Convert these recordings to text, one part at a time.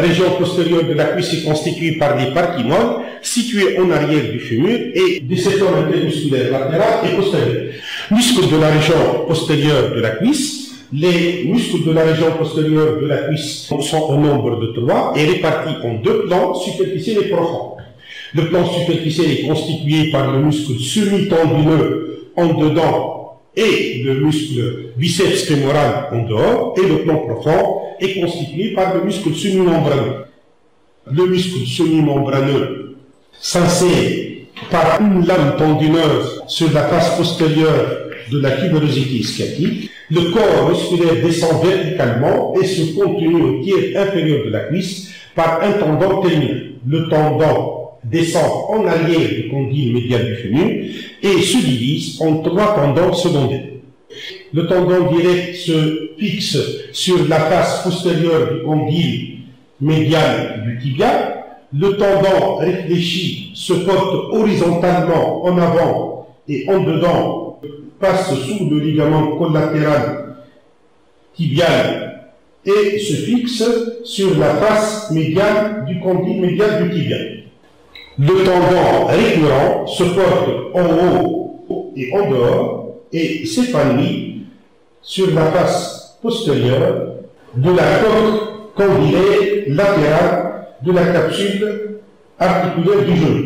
région postérieure de la cuisse est constituée par des parties molles situées en arrière du fémur et des secteurs intermusculaires latéral et postérieur. Muscles de la région postérieure de la cuisse. Les muscles de la région postérieure de la cuisse sont au nombre de 3 et répartis en 2 plans, superficiels et profonds. Le plan superficiel est constitué par le muscle semi-tendineux en dedans et le muscle biceps fémoral en dehors, et le plan profond est constitué par le muscle semi-membraneux. Le muscle semi-membraneux s'insère par une lame tendineuse sur la face postérieure de la tuberosité sciatique. Le corps musculaire descend verticalement et se continue au tiers inférieur de la cuisse par un tendon terminal. Le tendon descend en arrière du condyle médial du fémur et se divise en 3 tendons secondaires. Le tendon direct se fixe sur la face postérieure du condyle médial du tibia. Le tendon réfléchi se porte horizontalement en avant et en dedans, passe sous le ligament collatéral tibial et se fixe sur la face médiane du condyle médial du tibia. Le tendon récurrent se porte en haut et en dehors et s'épanouit sur la face postérieure de la coque condylaire latérale de la capsule articulaire du genou.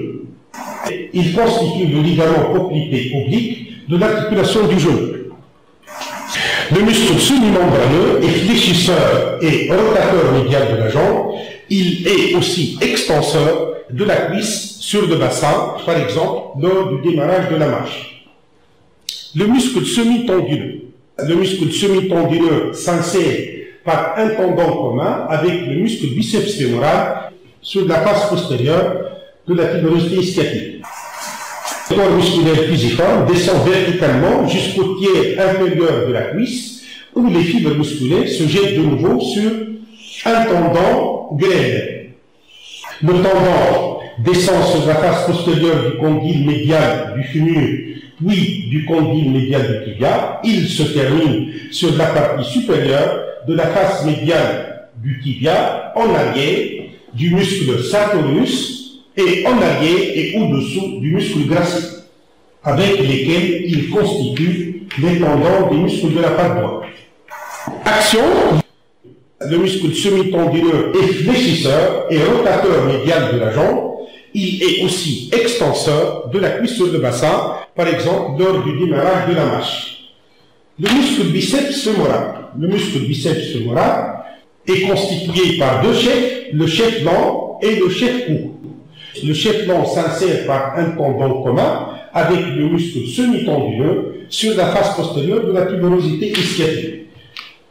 Il constitue le ligament poplité oblique de l'articulation du genou. Le muscle semi-membraneux est fléchisseur et rotateur médial de la jambe. Il est aussi extenseur de la cuisse sur le bassin, par exemple lors du démarrage de la marche. Le muscle semi-tendineux. Le muscle semi-tendineux s'insère par un tendon commun avec le muscle biceps fémoral sur la face postérieure de la tuberosité sciatique. Le corps musculaire fusiforme descend verticalement jusqu'au tiers inférieur de la cuisse où les fibres musculaires se jettent de nouveau sur un tendon grêle. Le tendon descend sur la face postérieure du condyle médial du fémur puis du condyle médial du tibia. Il se termine sur la partie supérieure de la face médiale du tibia en arrière du muscle sartorius et en arrière et au-dessous du muscle gracieux, avec lesquels il constitue les tendons des muscles de la patte droite. Action. Le muscle semi-tendineux est fléchisseur et rotateur médial de la jambe. Il est aussi extenseur de la cuisse sur le bassin, par exemple lors du démarrage de la marche. Le muscle biceps fémoral. Le muscle biceps fémoral est constitué par 2 chefs, le chef long et le chef court. Le chef long s'insère par un tendon commun avec le muscle semi-tendineux sur la face postérieure de la tuberosité sciatique.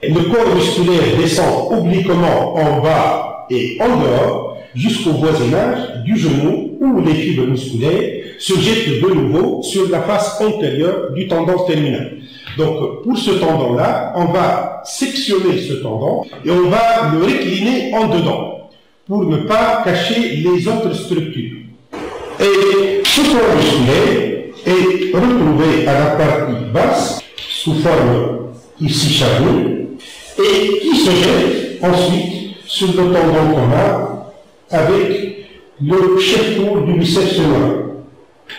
Le corps musculaire descend obliquement en bas et en dehors jusqu'au voisinage du genou où les fibres musculaires se jettent de nouveau sur la face antérieure du tendon terminal. Donc pour ce tendon-là, on va sectionner ce tendon et on va le récliner en dedans pour ne pas cacher les autres structures. Et ce corps musculaire est retrouvé à la partie basse sous forme ici charnue et qui se jette ensuite sur le tendon commun avec le chef court du biceps fémoral.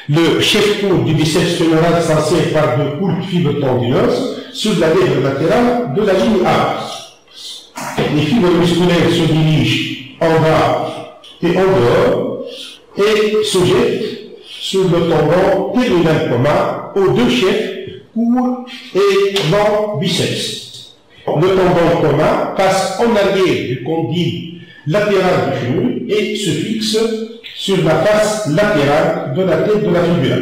Le chef court du biceps fémoral s'insère par de courtes fibres tendineuses sur la lèvre latérale de la ligne A. Les fibres musculaires se dirigent en bas et en dehors et se jettent sur le tendon terminal commun aux 2 chefs court et long biceps. Le tendon commun passe en arrière du condyle latéral du fémur et se fixe sur la face latérale de la tête de la fibula.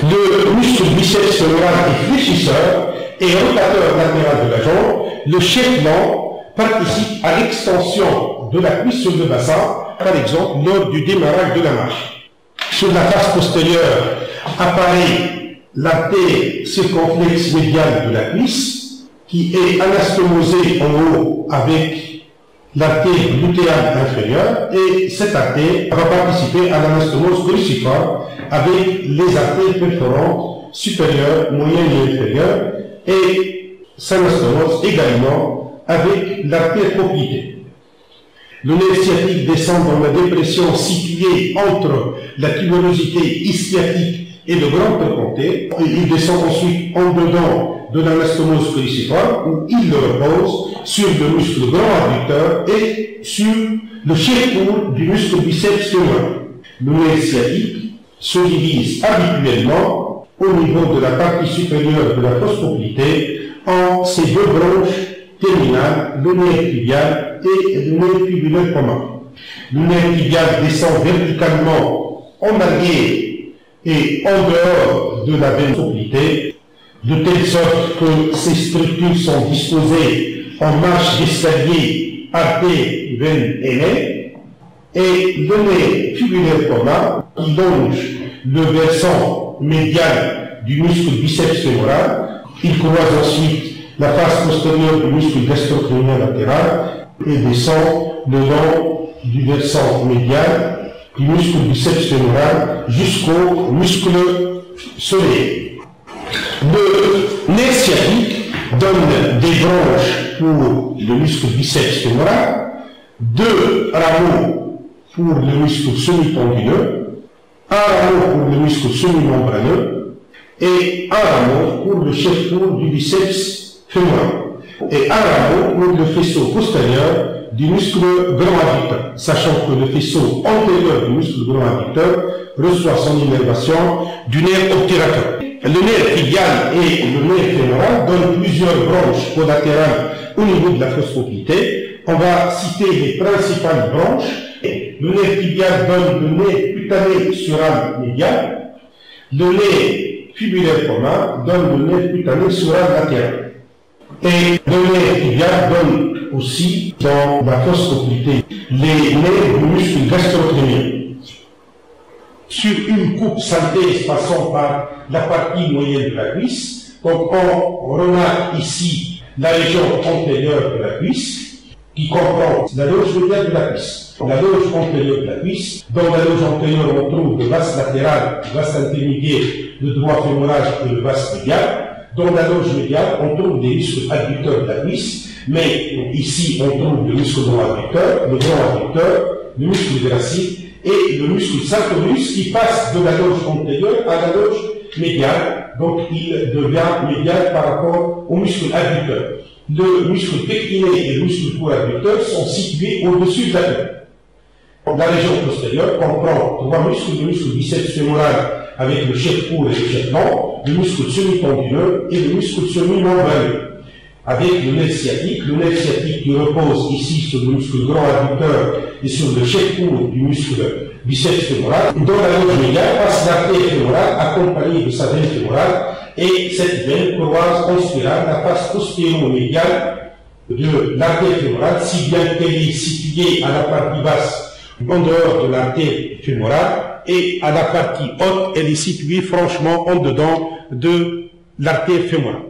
Le muscle biceps fémoral est fléchisseur et rotateur latéral de la jambe. Le chef long participe à l'extension de la cuisse sur le bassin, par exemple lors du démarrage de la marche. Sur la face postérieure apparaît l'artère circonflexe médiale de la cuisse qui est anastomosée en haut avec l'artère glutéale inférieure et cette artère va participer à l'anastomose cruciforme avec les artères perforantes supérieures, moyennes et inférieures et s'anastomose également avec l'artère poplitée. Le nerf sciatique descend dans la dépression située entre la tuberosité ischiatique et le grand trochanter. Il descend ensuite en dedans de l'anastomose cruciforme où il repose sur le muscle grand adducteur et sur le chef-cour du muscle biceps fémoral. Le nerf sciatique se divise habituellement au niveau de la partie supérieure de la fosse poplitée en ces deux branches terminales, le nerf tibial et le nerf fibulaire commun. Le nerf tibial descend verticalement en arrière et en dehors de la veine poplitée, de telle sorte que ces structures sont disposées en marche d'escalier, artère, veine et nerf, et le nerf fibulaire commun qui longe le versant médial du muscle biceps fémoral. Il croise ensuite la face postérieure du muscle gastrocnémien latéral et descend le long du versant médial du muscle biceps fémoral jusqu'au muscle solaire. Le nerf sciatique donne des branches pour le muscle biceps fémoral, deux rameaux pour le muscle semi-tendineux, un rameau pour le muscle semi-membraneux et un rameau pour le chef-cour du biceps fémoral et un rameau pour le faisceau postérieur du muscle grand adducteur, sachant que le faisceau antérieur du muscle grand adducteur reçoit son innervation du nerf obturateur. Le nerf tibial et le nerf fémoral donnent plusieurs branches collatérales au niveau de la fosse poplitée. On va citer les principales branches. Le nerf tibial donne le nerf cutané sural médial. Le nerf fibulaire commun donne le nerf cutané sural latéral. Et le nerf tibial donne aussi, dans la fosse poplitée, les nerfs du muscle gastrocnémien. Sur une coupe synthèse passant par la partie moyenne de la cuisse, donc on remarque ici la région antérieure de la cuisse, qui comprend la loge médiale de la cuisse. La loge antérieure de la cuisse, dans la loge antérieure on trouve le vaste latéral, le vaste intermédiaire, le droit fémoral et le vaste médial. Dans la loge médiale, on trouve des muscles adducteurs de la cuisse, mais ici on trouve le muscle droit adducteur, le grand adducteur, le muscle gracile et le muscle sartorius qui passe de la loge antérieure à la loge médiale, donc il devient médial par rapport au muscle adducteur. Le muscle pectiné et le muscle coadducteur sont situés au-dessus de la tête. La région postérieure comprend trois muscles, le muscle biceps fémoral avec le chef-cour et le chef-flanc, le muscle semi-tendineux et le muscle semi-membraneux. Avec le nerf sciatique qui repose ici sur le muscle grand adducteur et sur le chef-cour du muscle biceps fémoral. Dans la loge médiale passe l'artère fémorale accompagnée de sa veine fémorale et cette veine croise en spirale la face postéro-médiale de l'artère fémorale, si bien qu'elle est située à la partie basse en dehors de l'artère fémorale et à la partie haute, elle est située franchement en dedans de l'artère fémorale.